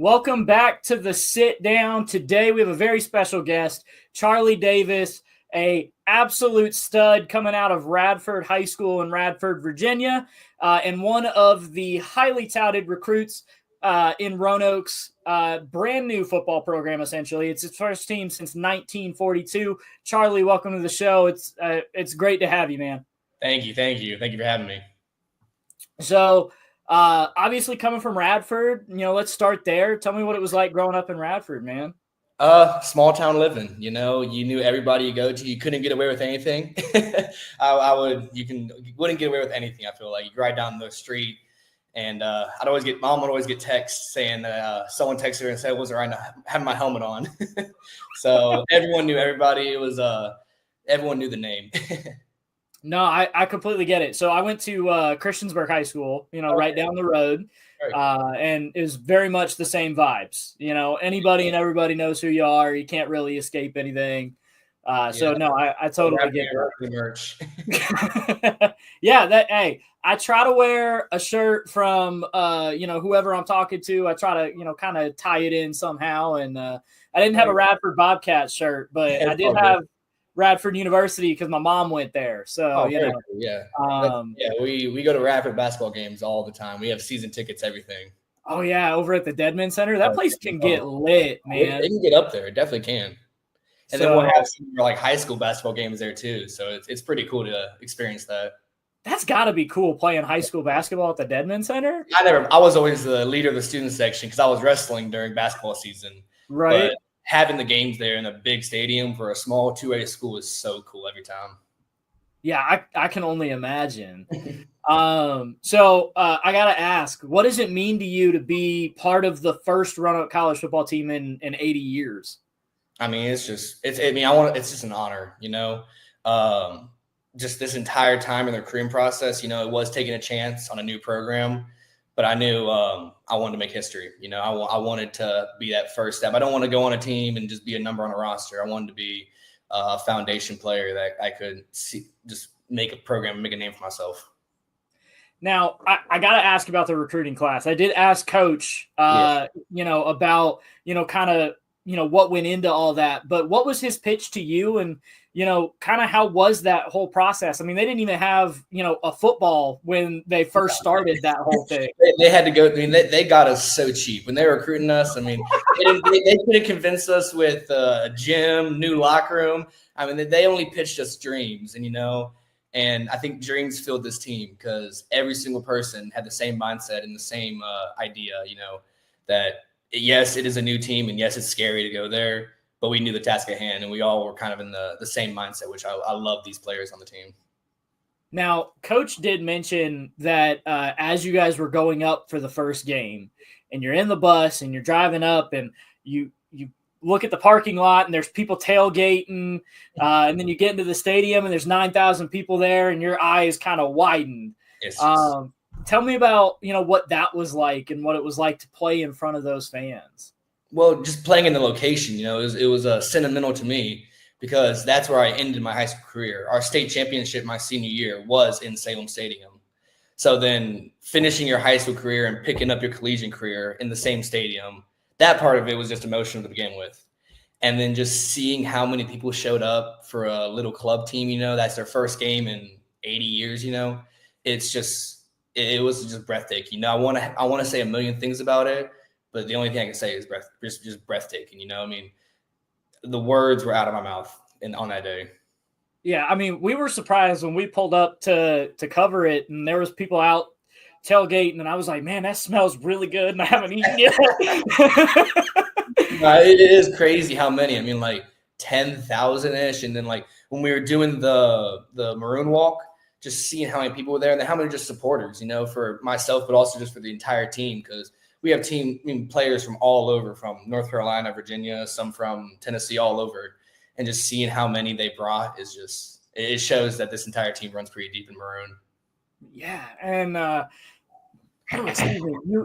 Welcome back to the Sit Down. Today we have a very special guest, Charlie Davis, a absolute stud coming out of Radford High School in Radford, Virginia, and one of the highly touted recruits in Roanoke's brand new football program, essentially. It's his first team since 1942. Charlie, welcome to the show. It's great to have you, man. Thank you for having me. So, obviously coming from Radford, let's start there. Tell me what it was like growing up in Radford, man. Small town living, you knew everybody you go to. You couldn't get away with anything. You wouldn't get away with anything. I feel like you ride down the street and, mom would always get texts saying, someone texted her and said, was I having my helmet on? So everyone knew everybody. It was, everyone knew the name. No, I completely get it. So I went to Christiansburg High School, right down the road, and it was very much the same vibes. Anybody and everybody knows who you are. You can't really escape anything. So no, I totally get it. Merch. Yeah, I try to wear a shirt from whoever I'm talking to. I try to kind of tie it in somehow. And I didn't have a Radford Bobcats shirt, but I did have Radford University because my mom went there. So, we go to Radford basketball games all the time. We have season tickets, everything. Oh, yeah, over at the Deadman Center. That place can get lit, man. It can get up there. It definitely can. And then we'll have some high school basketball games there, too. So it's pretty cool to experience that. That's got to be cool playing high school basketball at the Deadman Center. I was always the leader of the student section because I was wrestling during basketball season. Right. But having the games there in a big stadium for a small 2A school is so cool every time. Yeah, I can only imagine. So I got to ask, what does it mean to you to be part of the first Roanoke College football team in 80 years? I mean, it's just an honor, just this entire time in the recruiting process, it was taking a chance on a new program. But I knew I wanted to make history. I wanted to be that first step. I don't want to go on a team and just be a number on a roster. I wanted to be a foundation player that I could just make a program and make a name for myself. Now, I got to ask about the recruiting class. I did ask Coach, about, kind of, what went into all that. But what was his pitch to you and, kind of how was that whole process? I mean, they didn't even have, a football when they first started that whole thing. They had to go. I mean, they got us so cheap when they were recruiting us. I mean, they could have convinced us with a gym, new locker room. I mean, they only pitched us dreams, and I think dreams filled this team because every single person had the same mindset and the same idea, that yes, it is a new team and yes, it's scary to go there. But we knew the task at hand, and we all were kind of in the same mindset, which I love these players on the team. Now, Coach did mention that as you guys were going up for the first game, and you're in the bus, and you're driving up, and you look at the parking lot, and there's people tailgating, and then you get into the stadium, and there's 9,000 people there, and your eyes kind of widened. Tell me about what that was like, and what it was like to play in front of those fans. Well, just playing in the location, it was sentimental to me because that's where I ended my high school career. Our state championship my senior year was in Salem Stadium. So then finishing your high school career and picking up your collegiate career in the same stadium, that part of it was just emotional to begin with. And then just seeing how many people showed up for a little club team, that's their first game in 80 years, it was just breathtaking. I want to say a million things about it. But the only thing I can say is just breathtaking. I mean, the words were out of my mouth on that day. Yeah, I mean, we were surprised when we pulled up to cover it, and there was people out tailgating, and I was like, man, that smells really good, and I haven't eaten yet. It is crazy how many. I mean, like 10,000-ish, and then like when we were doing the Maroon Walk, just seeing how many people were there, and then how many just supporters, for myself, but also just for the entire team, because we have players from all over, from North Carolina, Virginia, some from Tennessee, all over. And just seeing how many they brought it shows that this entire team runs pretty deep in Maroon. Yeah. And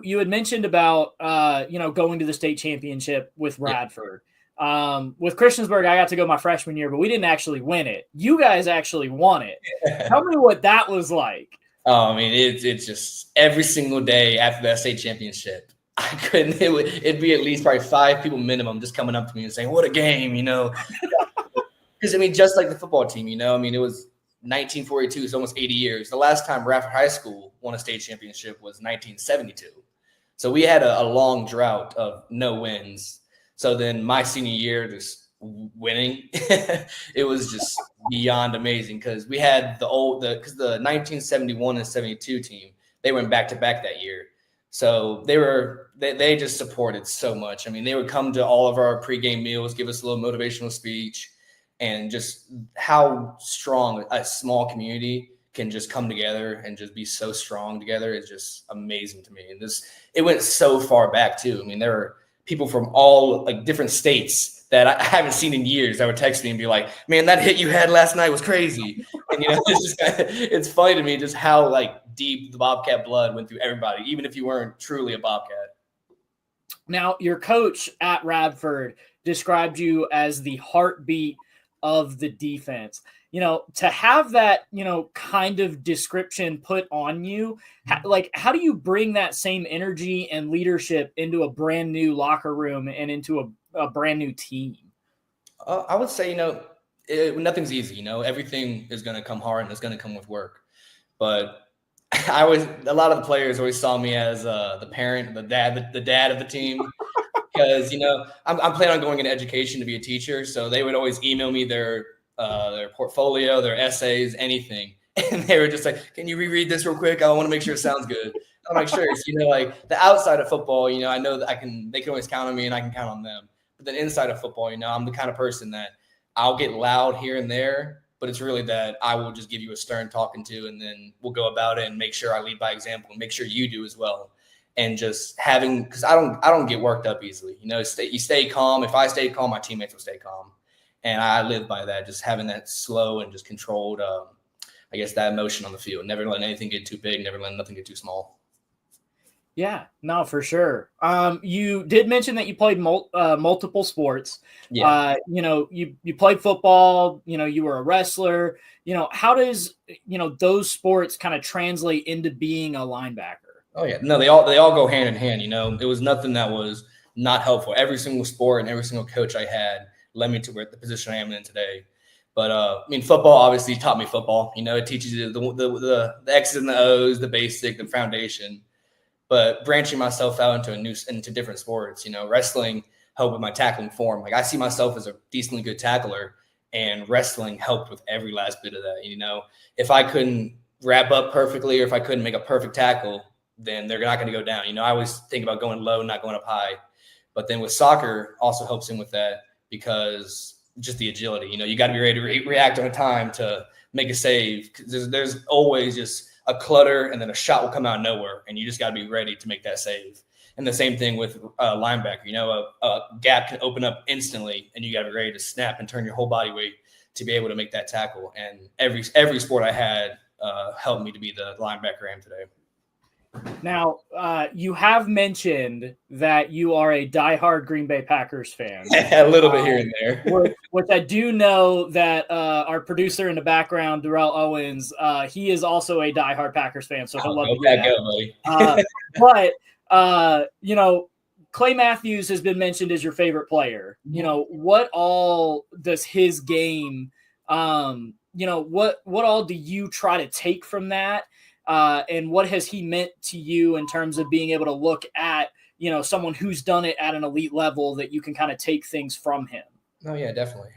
you had mentioned about, going to the state championship with Radford. Yeah. With Christiansburg, I got to go my freshman year, but we didn't actually win it. You guys actually won it. Tell me what that was like. Oh, I mean, it's just every single day after that state championship, I couldn't. It'd be at least probably 5 people minimum just coming up to me and saying, "What a game!" Because I mean, just like the football team, I mean, it was 1942, it's almost 80 years. The last time Radford High School won a state championship was 1972. So we had a long drought of no wins. So then my senior year, just winning, it was just beyond amazing because we had the 1971 and 72 team, they went back to back that year. So they just supported so much. I mean, they would come to all of our pregame meals, give us a little motivational speech, and just how strong a small community can just come together and just be so strong together is just amazing to me. And it went so far back too. I mean, there are people from all like different states that I haven't seen in years that would text me and be like, "Man, that hit you had last night was crazy." And it's funny to me just how like deep the Bobcat blood went through everybody, even if you weren't truly a Bobcat. Now, your coach at Radford described you as the heartbeat of the defense. To have that, kind of description put on you, how do you bring that same energy and leadership into a brand new locker room and into a brand new team? I would say, nothing's easy. Everything is going to come hard and it's going to come with work. But a lot of the players always saw me as the parent, the dad of the team. Because, I'm planning on going into education to be a teacher. So they would always email me their portfolio, their essays, anything. And they were just like, "Can you reread this real quick? I want to make sure it sounds good." I'm like, "Sure." So, like the outside of football, I know that they can always count on me and I can count on them. But then inside of football, I'm the kind of person that I'll get loud here and there, but it's really that I will just give you a stern talking to, and then we'll go about it and make sure I lead by example and make sure you do as well. And just because I don't get worked up easily. You stay calm. If I stay calm, my teammates will stay calm. And I live by that, just having that slow and just controlled, that emotion on the field. Never letting anything get too big, never letting nothing get too small. Yeah, no, for sure. You did mention that you played multiple sports. Yeah. You played football, you were a wrestler. How does, those sports kind of translate into being a linebacker? Oh, yeah. No, they all go hand in hand. It was nothing that was not helpful. Every single sport and every single coach I had led me to the position I am in today. But football obviously taught me football. It teaches you the X's and the O's, the basic, the foundation. But branching myself out into different sports, wrestling helped with my tackling form. Like I see myself as a decently good tackler, and wrestling helped with every last bit of that. If I couldn't wrap up perfectly or if I couldn't make a perfect tackle, then they're not going to go down. I always think about going low, not going up high. But then with soccer also helps him with that because just the agility. You got to be ready to react on a time to make a save. There's always just a clutter and then a shot will come out of nowhere, and you just got to be ready to make that save. And the same thing with linebacker. A gap can open up instantly, and you got to be ready to snap and turn your whole body weight to be able to make that tackle. And every sport I had helped me to be the linebacker I am today. Now, you have mentioned that you are a diehard Green Bay Packers fan. A little bit here and there. Which I do know that our producer in the background, Darrell Owens, he is also a diehard Packers fan, so he'll love to hear that. But, Clay Matthews has been mentioned as your favorite player. What all does his game, what all do you try to take from that? And what has he meant to you in terms of being able to look at, someone who's done it at an elite level that you can kind of take things from him? Oh, yeah, definitely.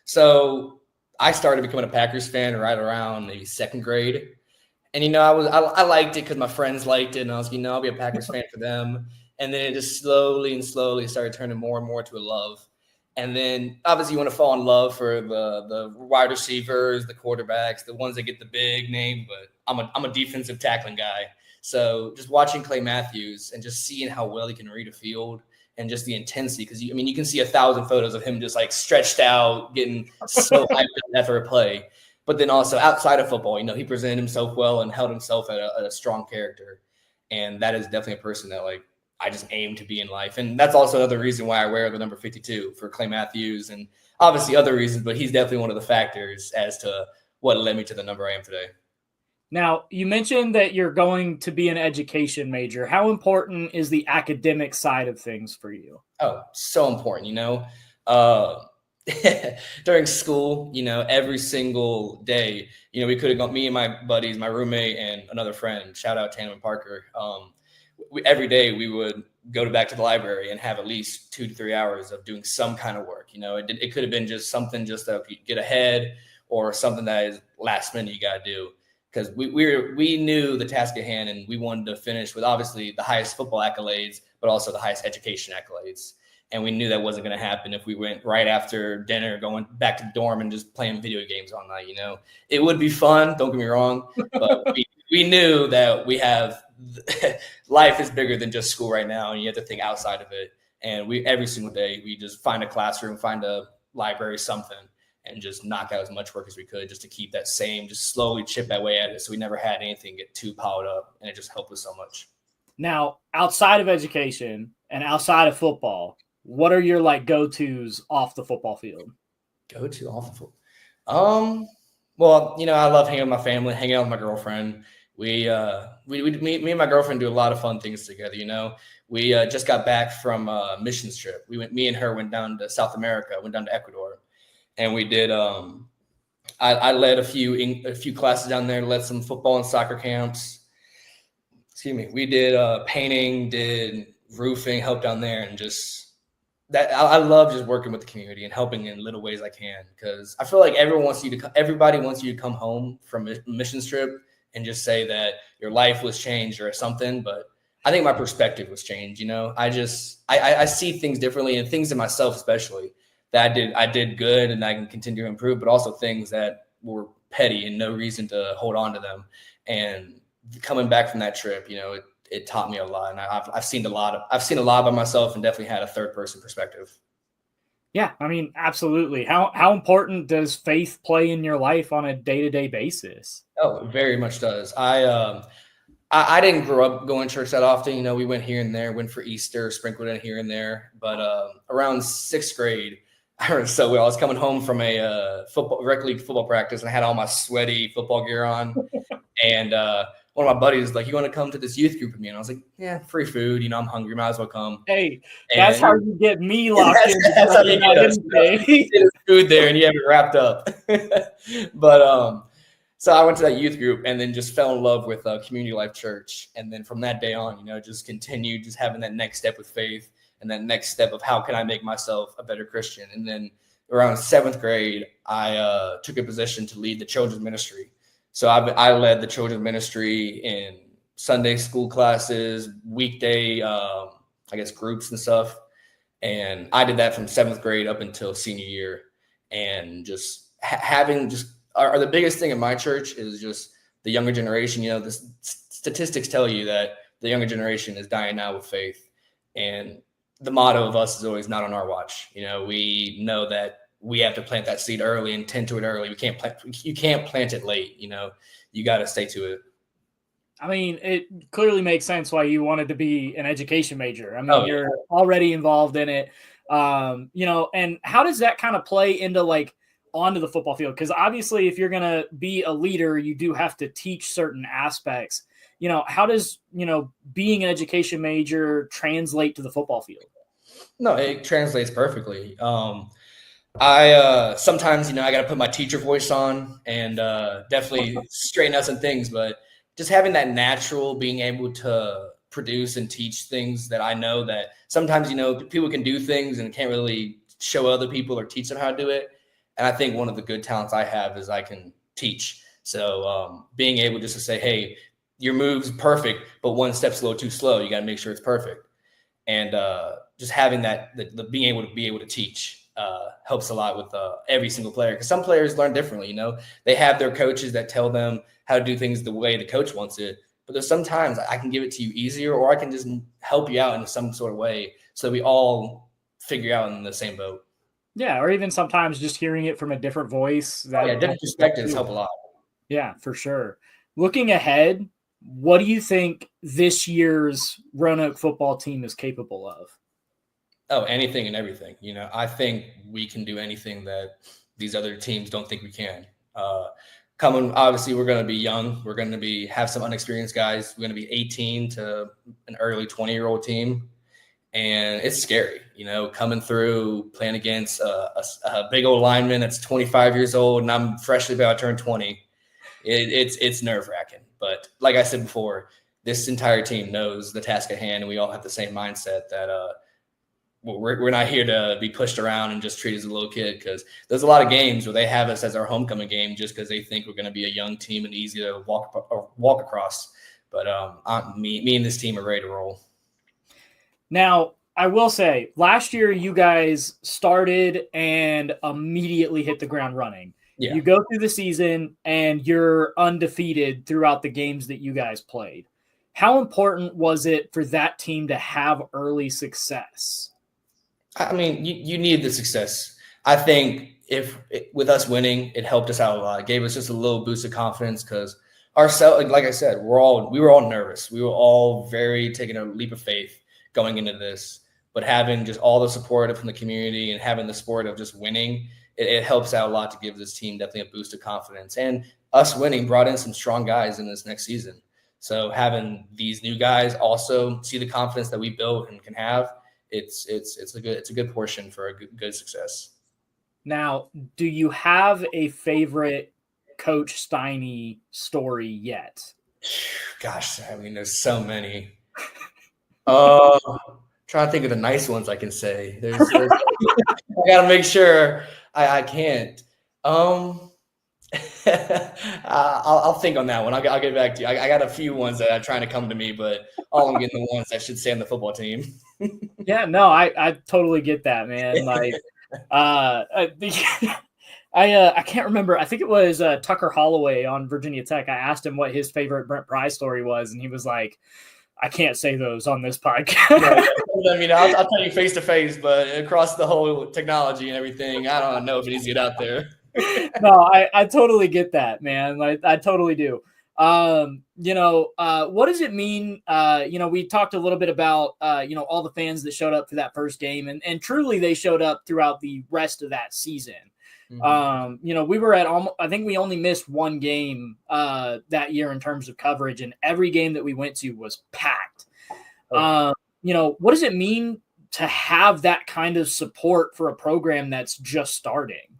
So I started becoming a Packers fan right around maybe second grade. And, I liked it because my friends liked it. And I was, I'll be a Packers fan for them. And then it just slowly started turning more and more to a love. And then obviously you want to fall in love for the wide receivers, the quarterbacks, the ones that get the big name. But I'm a defensive tackling guy. So just watching Clay Matthews and just seeing how well he can read a field and just the intensity. Because, you can see 1,000 photos of him just like stretched out, getting so hyped up after a play. But then also outside of football, he presented himself well and held himself at a strong character. And that is definitely a person that I just aim to be in life. And that's also another reason why I wear the number 52 for Clay Matthews, and obviously other reasons, but he's definitely one of the factors as to what led me to the number I am today. Now, you mentioned that you're going to be an education major. How important is the academic side of things for you? Oh, so important, uh, during school, every single day, we could have gone, me and my buddies, my roommate and another friend, shout out Tatum and Parker. Every day we would go back to the library and have at least 2 to 3 hours of doing some kind of work. It could have been just something just to get ahead, or something that is last minute you got to do. Because we knew the task at hand, and we wanted to finish with obviously the highest football accolades, but also the highest education accolades. And we knew that wasn't going to happen if we went right after dinner, going back to the dorm and just playing video games all night. It would be fun, don't get me wrong, but we knew that we have life is bigger than just school right now, and you have to think outside of it. And every single day we just find a classroom, find a library, something, and just knock out as much work as we could, just to keep that same, just slowly chip that way at it. So we never had anything get too piled up, and it just helped us so much. Now, outside of education and outside of football, what are your go-tos off the football field? Go-to off the football. Well, I love hanging out with my family, hanging out with my girlfriend. Me and my girlfriend do a lot of fun things together. We just got back from a missions trip. Me and her went down to South America, went down to Ecuador, and we did. I led a few classes down there, led some football and soccer camps. Excuse me. We did painting, did roofing, helped down there, and just that. I love just working with the community and helping in little ways I can, because I feel like everybody wants you to come home from a missions trip and just say that your life was changed or something. But I think my perspective was changed. I see things differently, and things in myself, especially, that I did good and I can continue to improve, but also things that were petty and no reason to hold on to them. And coming back from that trip, it taught me a lot. And I've seen a lot by myself, and definitely had a third person perspective. Yeah, I mean, absolutely. How important does faith play in your life on a day-to-day basis? Oh, it very much does. I didn't grow up going to church that often. We went here and there, went for Easter, sprinkled in here and there. But around 6th grade, I remember so well. I was coming home from a rec league football practice, and I had all my sweaty football gear on. And one of my buddies was like, "You want to come to this youth group with me?" And I was like, "Yeah, free food. I'm hungry. Might as well come." Hey, that's how you get me locked in. That's how you get us. There's food there, and you have it wrapped up. But so I went to that youth group, and then just fell in love with Community Life Church. And then from that day on, just continued just having that next step with faith, and that next step of how can I make myself a better Christian. And then around 7th grade, I took a position to lead the children's ministry. So I led the children's ministry in Sunday school classes, weekday, groups and stuff. And I did that from 7th grade up until senior year. And just having the biggest thing in my church is just the younger generation. The statistics tell you that the younger generation is dying out with faith. And the motto of us is always not on our watch. We know that we have to plant that seed early and tend to it early. You can't plant it late. You got to stay to it. I mean, it clearly makes sense why you wanted to be an education major. I mean, you're already involved in it, and how does that kind of play into onto the football field? Because obviously if you're going to be a leader, you do have to teach certain aspects. How does, being an education major translate to the football field? No, it translates perfectly. I sometimes, I got to put my teacher voice on and definitely straighten out some things, but just having that natural, being able to produce and teach things that I know that sometimes, people can do things and can't really show other people or teach them how to do it. And I think one of the good talents I have is I can teach. So being able just to say, hey, your move's perfect, but one step's a little too slow. You got to make sure it's perfect. And just having that, the being able to teach helps a lot with every single player, because some players learn differently. They have their coaches that tell them how to do things the way the coach wants it. But there's sometimes I can give it to you easier, or I can just help you out in some sort of way so that we all figure out in the same boat. Yeah, or even sometimes just hearing it from a different voice. Different perspectives help a lot. Yeah, for sure. Looking ahead, what do you think this year's Roanoke football team is capable of? Oh, anything and everything. I think we can do anything that these other teams don't think we can. Obviously, we're going to be young. We're going to have some unexperienced guys. We're going to be 18 to an early 20-year-old team. And it's scary, coming through, playing against a big old lineman that's 25 years old, and I'm freshly about to turn 20. It's nerve-wracking. But like I said before, this entire team knows the task at hand, and we all have the same mindset that we're not here to be pushed around and just treated as a little kid, because there's a lot of games where they have us as our homecoming game just because they think we're going to be a young team and easy to walk across. But me and this team are ready to roll. Now, I will say, last year you guys started and immediately hit the ground running. Yeah. You go through the season and you're undefeated throughout the games that you guys played. How important was it for that team to have early success? I mean, you need the success. I think with us winning, it helped us out a lot. It gave us just a little boost of confidence because like I said, we were all nervous. We were all taking a leap of faith going into this. But having just all the support from the community and having the sport of just winning, it helps out a lot to give this team definitely a boost of confidence. And us winning brought in some strong guys in this next season. So having these new guys also see the confidence that we built and can have, it's a good portion for a good success. Now, do you have a favorite Coach Steiny story yet? Gosh, I mean, there's so many. Trying to think of the nice ones I can say. There's I gotta make sure I can't. I'll think on that one. I'll get back to you. I got a few ones that are trying to come to me, but all I'm getting the ones that should stay on the football team. Yeah, no, I totally get that, man. Like, I can't remember. I think it was Tucker Holloway on Virginia Tech. I asked him what his favorite Brent Pry story was, and he was like, I can't say those on this podcast. I mean, I'll tell you face to face, but across the whole technology and everything, I don't know if it needs to get out there. No, I totally get that, man. I totally do. What does it mean? We talked a little bit about, all the fans that showed up for that first game, and truly they showed up throughout the rest of that season. Mm-hmm. We were I think we only missed one game that year in terms of coverage, and every game that we went to was packed. Okay. What does it mean to have that kind of support for a program that's just starting?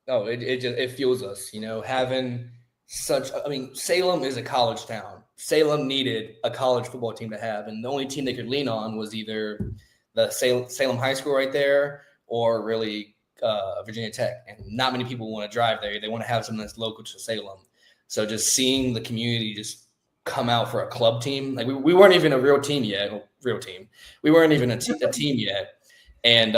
Oh, it fuels us, having Salem is a college town. Salem needed a college football team to have, and the only team they could lean on was either the Salem High School right there or really Virginia Tech. And not many people want to drive there. They want to have something that's local to Salem. So just seeing the community just come out for a club team, like we weren't even a real team yet. We weren't even a team yet. And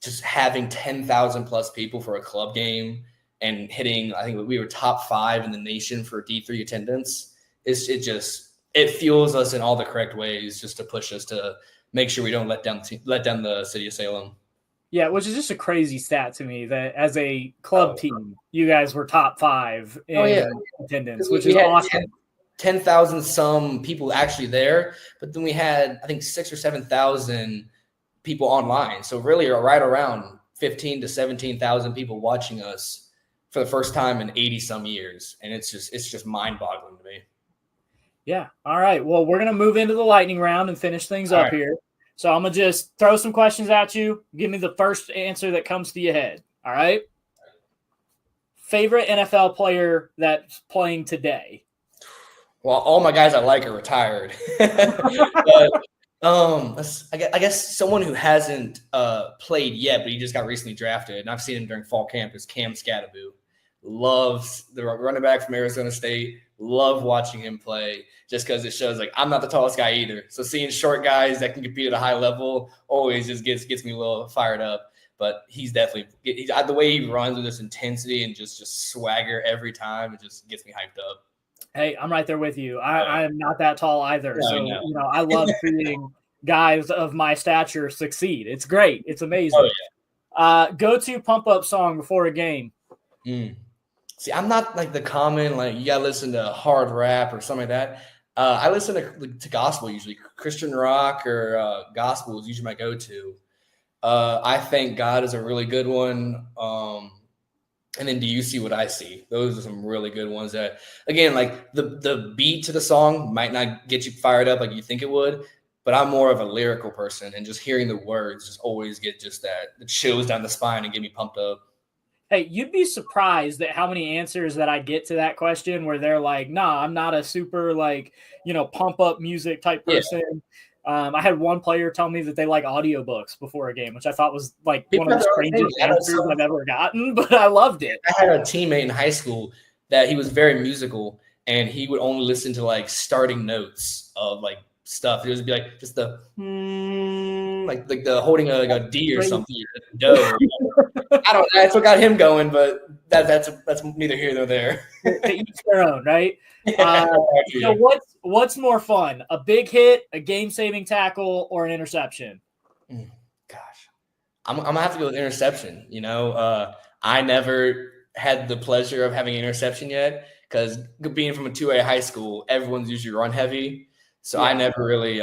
just having 10,000 plus people for a club game and hitting, I think we were top 5 in the nation for D3 attendance. It fuels us in all the correct ways just to push us to make sure we don't let down the city of Salem. Yeah, which is just a crazy stat to me that as a club team, you guys were top 5 in attendance, which is awesome. 10,000 some people actually there, but then we had, I think, 6,000 or 7,000 people online. So really right around 15 to 17,000 people watching us for the first time in 80 some years. And it's just mind boggling to me. Yeah. All right. Well, we're going to move into the lightning round and finish things up here. So I'm going to just throw some questions at you. Give me the first answer that comes to your head. All right. Favorite NFL player that's playing today? Well, all my guys I like are retired. But I guess someone who hasn't played yet, but he just got recently drafted, and I've seen him during fall camp, is Cam Scattaboo. Loves the running back from Arizona State. Love watching him play just because it shows like I'm not the tallest guy either. So seeing short guys that can compete at a high level always just gets me a little fired up. But he's definitely the way he runs with this intensity and just swagger every time. It just gets me hyped up. Hey, I'm right there with you. I am not that tall either. No, so, I love seeing guys of my stature succeed. It's great. It's amazing. Oh, yeah. Go-to pump-up song before a game. See, I'm not like the common, like you got to listen to hard rap or something like that. I listen to gospel usually. Christian rock or gospel is usually my go-to. I Thank God is a really good one. And then Do You See What I See? Those are some really good ones that, again, like the beat to the song might not get you fired up like you think it would, but I'm more of a lyrical person, and just hearing the words just always get just the chills down the spine and get me pumped up. Hey, you'd be surprised at how many answers that I get to that question where they're like, nah, I'm not a super pump up music type person. Yeah. I had one player tell me that they like audiobooks before a game, which I thought was like one of the strangest answers I've ever gotten, but I loved it. I had a teammate in high school that he was very musical, and he would only listen to like starting notes of like stuff. It would be like just the like the holding a D or something. I don't know. That's what got him going, but that's neither here nor there. To each their own, right? So what's more fun? A big hit, a game-saving tackle, or an interception? Gosh, I'm gonna have to go with interception. I never had the pleasure of having an interception yet, because being from a 2A high school, everyone's usually run heavy. So I never really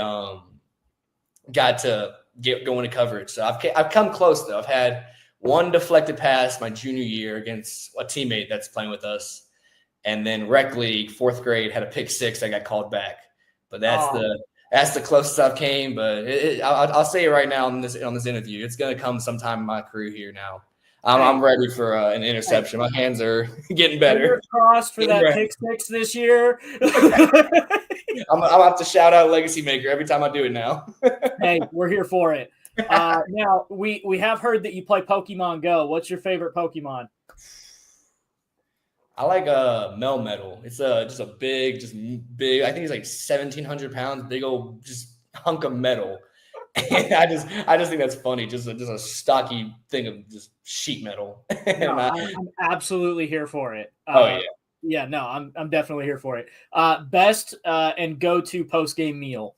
got to go into coverage. So I've come close though. I've had one deflected pass my junior year against a teammate that's playing with us. And then rec league, 4th grade, had a pick 6 that got called back. But that's the closest I've came. But I'll say it right now on this interview. It's going to come sometime in my career here now. I'm ready for an interception. My hands are getting better. Fingers crossed for that pick 6 this year. I'm going to have to shout out Legacy Maker every time I do it now. Hey, we're here for it. Now, we have heard that you play Pokemon Go. What's your favorite Pokemon? I like Melmetal. It's just a big. I think it's like 1,700 pounds, big old just hunk of metal. And I just think that's funny. Just a stocky thing of just sheet metal. No, I'm absolutely here for it. Yeah, no, I'm definitely here for it. Best and go-to post-game meal.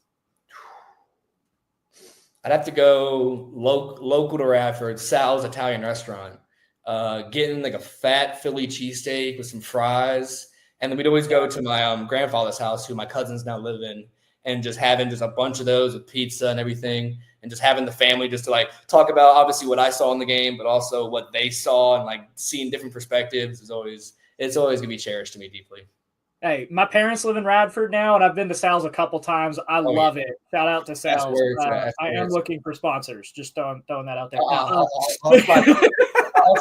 I'd have to go local to Radford, Sal's Italian restaurant. Getting like a fat Philly cheesesteak with some fries. And then we'd always go to my grandfather's house, who my cousins now live in, and just having just a bunch of those with pizza and everything, and just having the family just to like talk about obviously what I saw in the game, but also what they saw, and like seeing different perspectives it's always gonna be cherished to me deeply. Hey, my parents live in Radford now, and I've been to Sal's a couple times. I love it. Shout out to Sal's. I am looking for sponsors. Just throwing that out there. I'll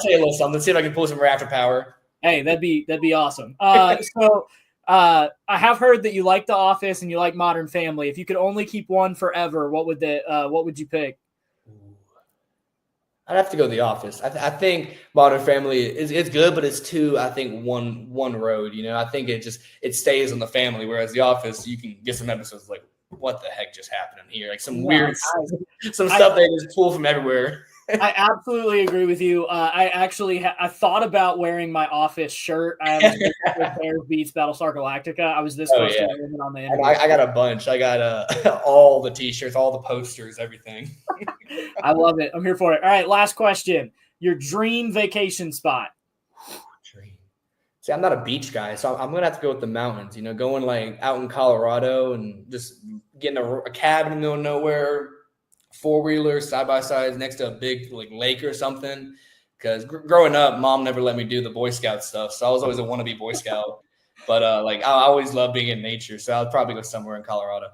say a little something. Let's see if I can pull some Raptor power. Hey, that'd be awesome. So I have heard that you like The Office and you like Modern Family. If you could only keep one forever, what would you pick? I'd have to go The Office. I think Modern Family is good, but it's too, I think, one road. I think it stays on the family, whereas The Office, you can get some episodes like, what the heck just happened here? Like some weird stuff they just pull from everywhere. I absolutely agree with you. I thought about wearing my Office shirt. I have Bears Beats Battlestar Galactica. I was this close to wearing it on the internet. I got a bunch. I got all the T-shirts, all the posters, everything. I love it. I'm here for it. All right, last question. Your dream vacation spot. Dream. See, I'm not a beach guy, so I'm gonna have to go with the mountains. Going like out in Colorado and just getting a cabin in the middle of nowhere. 4-wheelers, side-by-sides next to a big like lake or something. Because growing up, Mom never let me do the Boy Scout stuff, so I was always a wannabe Boy Scout. But I always loved being in nature, so I'll probably go somewhere in Colorado.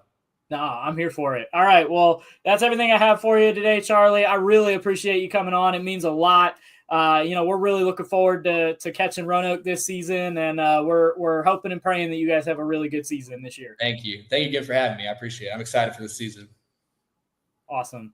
No, I'm here for it. All right, well, that's everything I have for you today, Charlie. I really appreciate you coming on. It means a lot. We're really looking forward to catching Roanoke this season, and we're hoping and praying that you guys have a really good season this year. Thank you again for having me. I appreciate it. I'm excited for this season. Awesome.